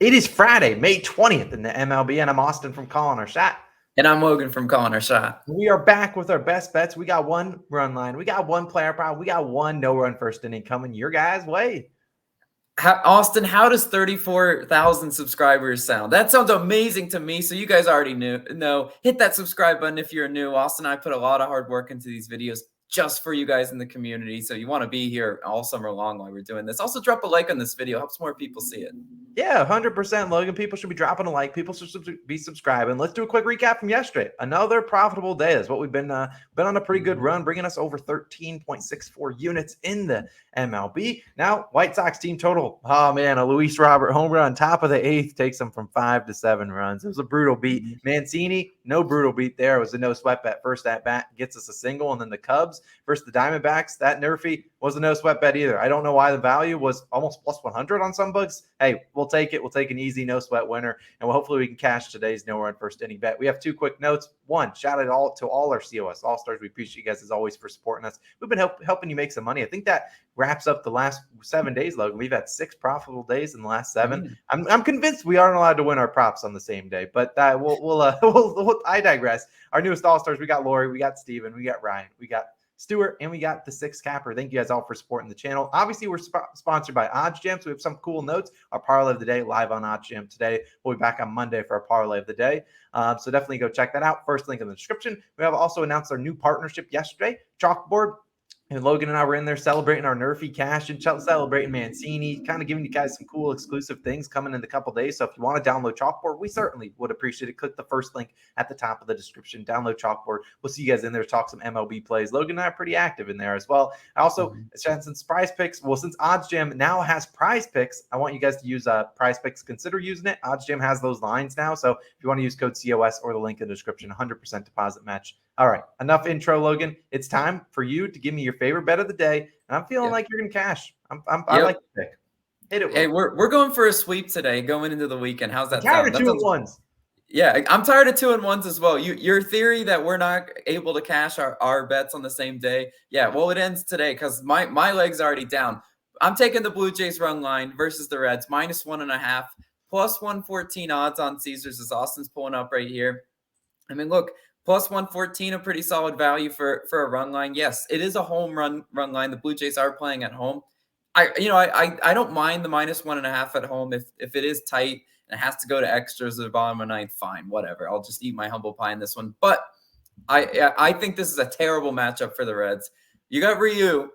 It is Friday, May 20th in the MLB, and I'm Austin from Calling Our Shot. And I'm Logan from Calling Our Shot. We are back with our best bets. We got one run line. We got one player prop. We got one no-run first inning coming your guys' way. Austin, how does 34,000 subscribers sound? That sounds amazing to me. So you guys already know. Hit that subscribe button if you're new. Austin and I put a lot of hard work into these videos just for you guys in the community. So you want to be here all summer long while we're doing this. Also, drop a like on this video. Helps more people see it. Yeah, 100%, Logan. People should be dropping a like. People should be subscribing. Let's do a quick recap from yesterday. Another profitable day is what we've been on a pretty good run, bringing us over 13.64 units in the MLB. Now, White Sox team total. Oh, man, a Luis Robert home run, top of the eighth, takes them from 5 to 7 runs. It was a brutal beat. Mancini, no brutal beat there. It was a no sweat bet. First at bat gets us a single, and then the Cubs versus the Diamondbacks. That NRFI was a no sweat bet either. I don't know why the value was almost plus 100 on some books. Hey, we'll take it. We'll take an easy no sweat winner, and hopefully we can cash today's no run first inning bet. We have two quick notes. One, shout out to all our COS All-Stars. We appreciate you guys as always for supporting us. We've been helping you make some money. I think that wraps up the last 7 days, Logan. We've had 6 profitable days in the last 7. I'm convinced we aren't allowed to win our props on the same day, but I digress. Our newest All-Stars, we got Lori, we got Steven, we got Ryan, we got Stuart, and we got the 6th capper. Thank you guys all for supporting the channel. Obviously, we're sponsored by OddsJam, so we have some cool notes. Our parlay of the day live on OddsJam today. We'll be back on Monday for our parlay of the day. So definitely go check that out. First link in the description. We have also announced our new partnership yesterday, Chalkboard. And Logan and I were in there celebrating our NRFI cash and celebrating Mancini, kind of giving you guys some cool exclusive things coming in a couple days. So if you want to download Chalkboard, we certainly would appreciate it. Click the first link at the top of the description. Download Chalkboard. We'll see you guys in there, talk some MLB plays. Logan and I are pretty active in there as well. I also, since OddsJam now has PrizePicks, I want you guys to use PrizePicks. Consider using it. OddsJam has those lines now. So if you want to use code COS or the link in the description, 100% deposit match. All right, enough intro, Logan. It's time for you to give me your favorite bet of the day, and I'm feeling like you're gonna cash. I like the pick. Hit it. Hey, we're going for a sweep today, going into the weekend. How's that sound? Tired of 2-1s. Yeah, I'm tired of 2-1s as well. Your theory that we're not able to cash our bets on the same day. Yeah, well, it ends today because my leg's already down. I'm taking the Blue Jays run line versus the Reds, -1.5, plus 114 odds on Caesars as Austin's pulling up right here. I mean, look. Plus 114, a pretty solid value for a run line. Yes, it is a home run line. The Blue Jays are playing at home. I don't mind the -1.5 at home if it is tight and it has to go to extras at the bottom of 9th. Fine, whatever. I'll just eat my humble pie in this one. But I think this is a terrible matchup for the Reds. You got Ryu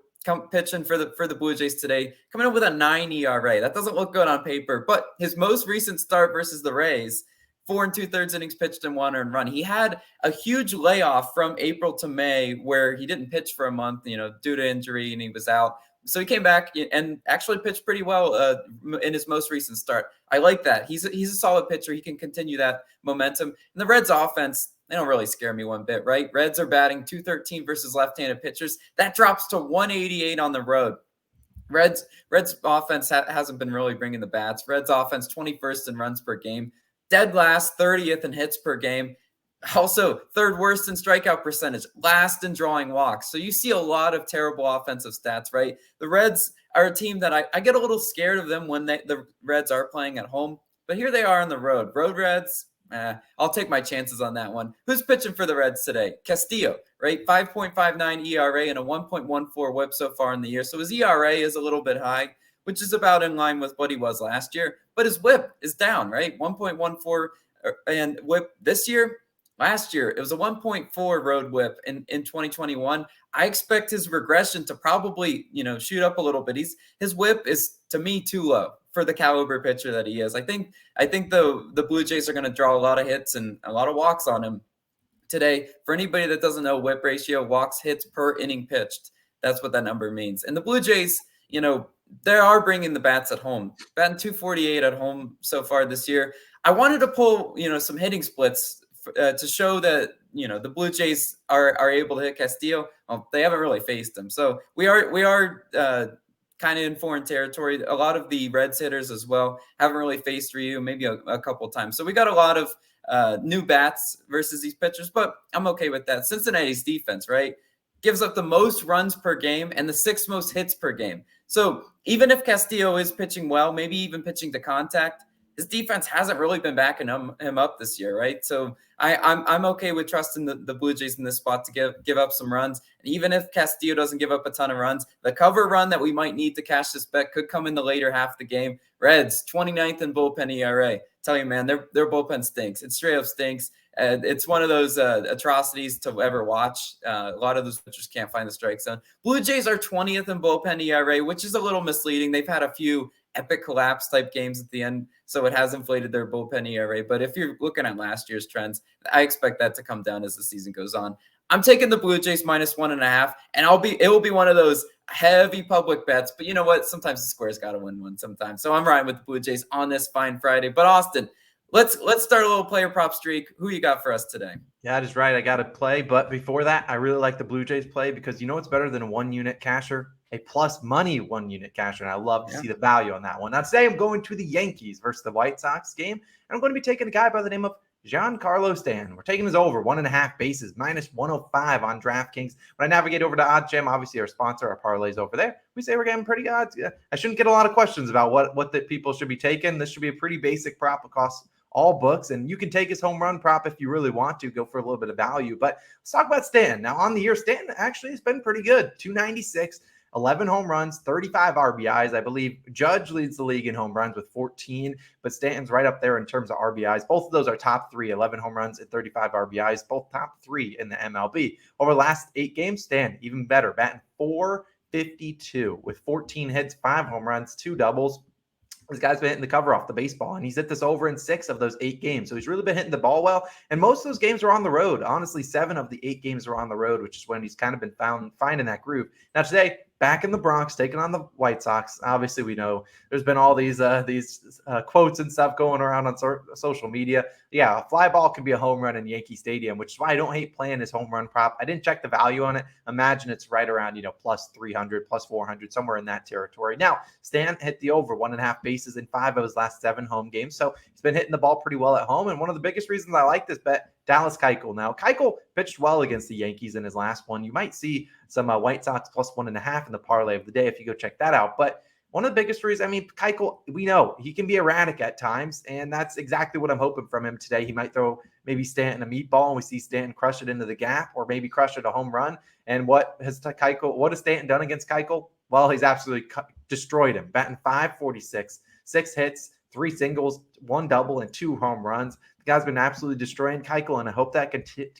pitching for the Blue Jays today, coming up with a 9 ERA. That doesn't look good on paper, but his most recent start versus the Rays, 4 2/3 innings pitched and 1 earned run. He had a huge layoff from April to May where he didn't pitch for a month, due to injury, and he was out. So he came back and actually pitched pretty well in his most recent start. I like that. He's a solid pitcher. He can continue that momentum. And the Reds offense, they don't really scare me one bit, right? Reds are batting .213 versus left-handed pitchers. That drops to 188 on the road. Reds offense hasn't been really bringing the bats. Reds offense 21st in runs per game. Dead last, 30th in hits per game. Also, 3rd worst in strikeout percentage, last in drawing walks. So you see a lot of terrible offensive stats, right? The Reds are a team that I get a little scared of them when the Reds are playing at home. But here they are on the road. Road Reds, I'll take my chances on that one. Who's pitching for the Reds today? Castillo, right? 5.59 ERA and a 1.14 whip so far in the year. So his ERA is a little bit high, which is about in line with what he was last year. But his whip is down, right? 1.14 and whip this year. Last year, it was a 1.4 road whip in 2021. I expect his regression to probably, shoot up a little bit. His whip is, to me, too low for the caliber pitcher that he is. I think the Blue Jays are going to draw a lot of hits and a lot of walks on him today. For anybody that doesn't know whip ratio, walks, hits per inning pitched, that's what that number means. And the Blue Jays, they are bringing the bats at home. Batting .248 at home so far this year. I wanted to pull, some hitting splits to show that, the Blue Jays are able to hit Castillo. Well, they haven't really faced him. So we are kind of in foreign territory. A lot of the Reds hitters as well haven't really faced Ryu, maybe a couple of times. So we got a lot of new bats versus these pitchers, but I'm okay with that. Cincinnati's defense, right? Gives up the most runs per game and the 6th most hits per game. So even if Castillo is pitching well, maybe even pitching to contact, his defense hasn't really been backing him up this year, right? So I'm okay with trusting the Blue Jays in this spot to give up some runs. And even if Castillo doesn't give up a ton of runs, the cover run that we might need to cash this bet could come in the later half of the game. Reds, 29th in bullpen ERA. Tell you, man, their bullpen stinks. It straight up stinks. It's one of those atrocities to ever watch. A lot of those pitchers can't find the strike zone. Blue Jays are 20th in bullpen ERA, which is a little misleading. They've had a few epic collapse type games at the end, so it has inflated their bullpen ERA. But if you're looking at last year's trends, I expect that to come down as the season goes on. I'm taking the Blue Jays -1.5, and it will be one of those heavy public bets. But you know what? Sometimes the square's got to win one sometimes. So I'm riding with the Blue Jays on this fine Friday. But Austin, let's start a little player prop streak. Who you got for us today? Yeah, that is right. I got to play. But before that, I really like the Blue Jays play because you know what's better than a 1-unit casher? A plus money 1-unit casher. And I love to see the value on that one. Now, today I'm going to the Yankees versus the White Sox game. And I'm going to be taking a guy by the name of Giancarlo Stanton. We're taking his over 1.5 bases, -105 on DraftKings. When I navigate over to OddsJam, obviously our sponsor, our parlays over there, we say we're getting pretty odds. I shouldn't get a lot of questions about what the people should be taking. This should be a pretty basic prop across all books, and you can take his home run prop if you really want to go for a little bit of value. But let's talk about Stanton. Now, on the year, Stanton actually has been pretty good. 296, 11 home runs, 35 RBIs. I believe Judge leads the league in home runs with 14, but Stanton's right up there in terms of RBIs. Both of those are top three, 11 home runs and 35 RBIs, both top three in the MLB. Over the last 8 games, Stanton even better, batting .452 with 14 hits, 5 home runs, 2 doubles. This guy's been hitting the cover off the baseball, and he's hit this over in 6 of those 8 games. So he's really been hitting the ball well, and most of those games are on the road. Honestly, 7 of the 8 games are on the road, which is when he's kind of been finding that groove. Now today, back in the Bronx, taking on the White Sox. Obviously, we know there's been all these quotes and stuff going around on social media. Yeah, a fly ball can be a home run in Yankee Stadium, which is why I don't hate playing his home run prop. I didn't check the value on it. Imagine it's right around, plus 300, plus 400, somewhere in that territory. Now, Stan hit the over 1.5 bases in 5 of his last 7 home games. So he's been hitting the ball pretty well at home. And one of the biggest reasons I like this bet, Dallas Keuchel. Now, Keuchel pitched well against the Yankees in his last one. You might see some White Sox plus 1.5 in the parlay of the day if you go check that out. But one of the biggest reasons, Keuchel, we know he can be erratic at times, and that's exactly what I'm hoping from him today. He might throw maybe Stanton a meatball, and we see Stanton crush it into the gap, or maybe crush it a home run. And what has Stanton done against Keuchel? Well, he's absolutely destroyed him, batting .546, 6 hits, 3 singles, 1 double, and 2 home runs. The guy's been absolutely destroying Keuchel, and I hope that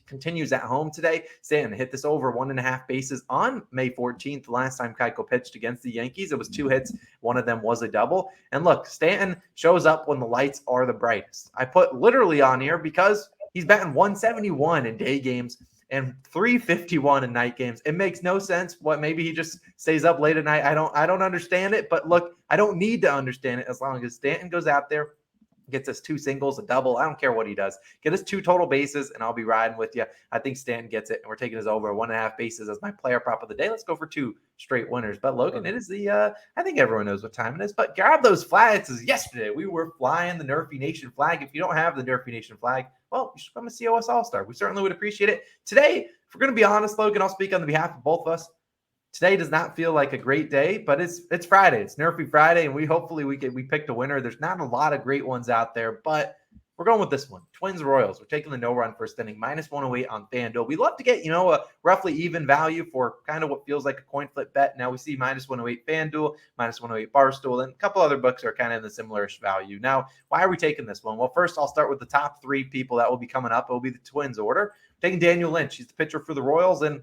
continues at home today. Stanton hit this over 1.5 bases on May 14th, the last time Keuchel pitched against the Yankees. It was 2 hits. One of them was a double. And look, Stanton shows up when the lights are the brightest. I put literally on here because he's batting .171 in day games and .351 in night games. It makes no sense. Maybe he just stays up late at night. I don't understand it, but look, I don't need to understand it as long as Stanton goes out there, gets us 2 singles, a double. I don't care what he does. Get us 2 total bases, and I'll be riding with you. I think Stanton gets it, and we're taking his over 1.5 bases as my player prop of the day. Let's go for 2 straight winners. But Logan, it is I think everyone knows what time it is, but grab those flags. As yesterday, we were flying the NRFI Nation flag. If you don't have the NRFI Nation flag, well, you should come to COS All-Star. We certainly would appreciate it. Today, if we're going to be honest, Logan, I'll speak on the behalf of both of us. Today does not feel like a great day, but it's Friday. It's NRFI Friday, and we picked a winner. There's not a lot of great ones out there, but we're going with this one. Twins Royals. We're taking the no-run first inning, -108 on FanDuel. We love to get, a roughly even value for kind of what feels like a coin flip bet. Now we see -108 FanDuel, -108 Barstool, and a couple other books are kind of in the similar-ish value. Now, why are we taking this one? Well, first I'll start with the top 3 people that will be coming up. It will be the Twins order. We're taking Daniel Lynch. He's the pitcher for the Royals, and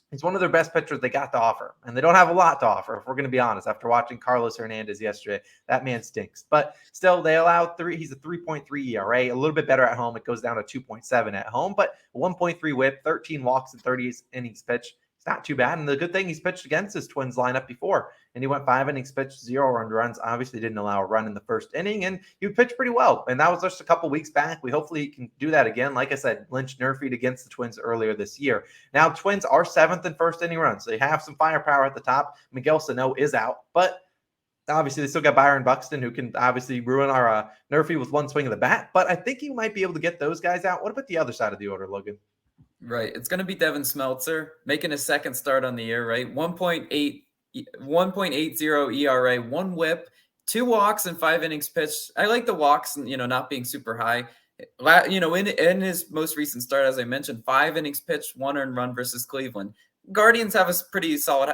he's one of their best pitchers they got to offer, and they don't have a lot to offer, if we're going to be honest. After watching Carlos Hernandez yesterday, that man stinks. But still, they allow 3. He's a 3.3 ERA, a little bit better at home. It goes down to 2.7 at home, but 1.3 whip, 13 walks in 30 innings pitched. It's not too bad. And the good thing, he's pitched against his Twins lineup before, and he went 5 innings pitched, 0 earned runs. Obviously didn't allow a run in the first inning, and he pitched pretty well. And that was just a couple weeks back. We hopefully can do that again. Like I said, Lynch nerfied against the Twins earlier this year. Now, Twins are 7th in first inning runs. So they have some firepower at the top. Miguel Sano is out, but obviously they still got Byron Buxton, who can obviously ruin our nerfy with one swing of the bat. But I think you might be able to get those guys out. What about the other side of the order, Logan? Right. It's going to be Devin Smeltzer making his second start on the year, right? 1.80 ERA, 1 whip, 2 walks and 5 innings pitched. I like the walks, not being super high. In his most recent start, as I mentioned, 5 innings pitched, 1 earned run versus Cleveland. Guardians have a pretty solid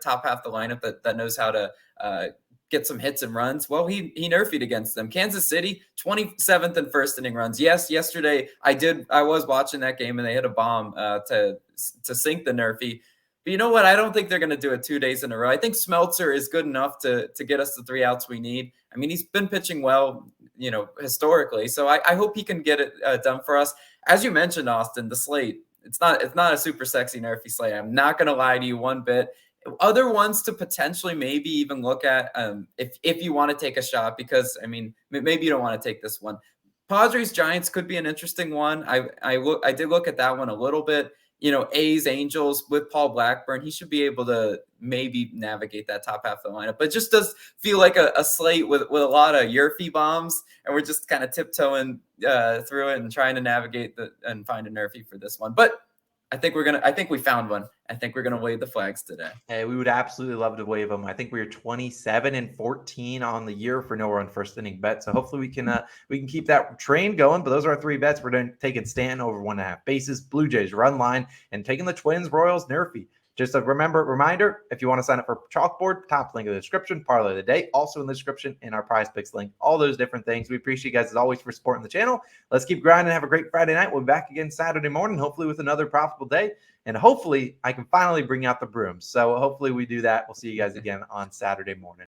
top half of the lineup that knows how to get some hits and runs. Well, he nerfied against them. Kansas City, 27th and first inning runs. Yes, yesterday I was watching that game and they hit a bomb to sink the nerfy. But you know what? I don't think they're going to do it 2 days in a row. I think Smeltzer is good enough to get us the 3 outs we need. I mean, he's been pitching well, historically. So I hope he can get it done for us. As you mentioned, Austin, the slate, it's not a super sexy nerfy slate. I'm not going to lie to you one bit. Other ones to potentially maybe even look at if you want to take a shot, because I mean, maybe you don't want to take this one. Padres Giants could be an interesting one. I did look at that one a little bit. A's Angels with Paul Blackburn, he should be able to maybe navigate that top half of the lineup. But it just does feel like a slate with a lot of Yerfy bombs, and we're just kind of tiptoeing through it and trying to navigate and find a nerfy for this one. But I think we found one. I think we're gonna wave the flags today. Hey, we would absolutely love to wave them. I think we are 27-14 on the year for no run first inning bet. So hopefully we can keep that train going. But those are our 3 bets. We're taking Stanton over 1.5 bases, Blue Jays run line, and taking the Twins Royals nerfy. Just a reminder, if you want to sign up for Chalkboard, top link in the description, parlay of the day, also in the description, in our PrizePicks link, all those different things. We appreciate you guys as always for supporting the channel. Let's keep grinding. Have a great Friday night. We'll be back again Saturday morning, hopefully with another profitable day. And hopefully I can finally bring out the brooms. So hopefully we do that. We'll see you guys again on Saturday morning.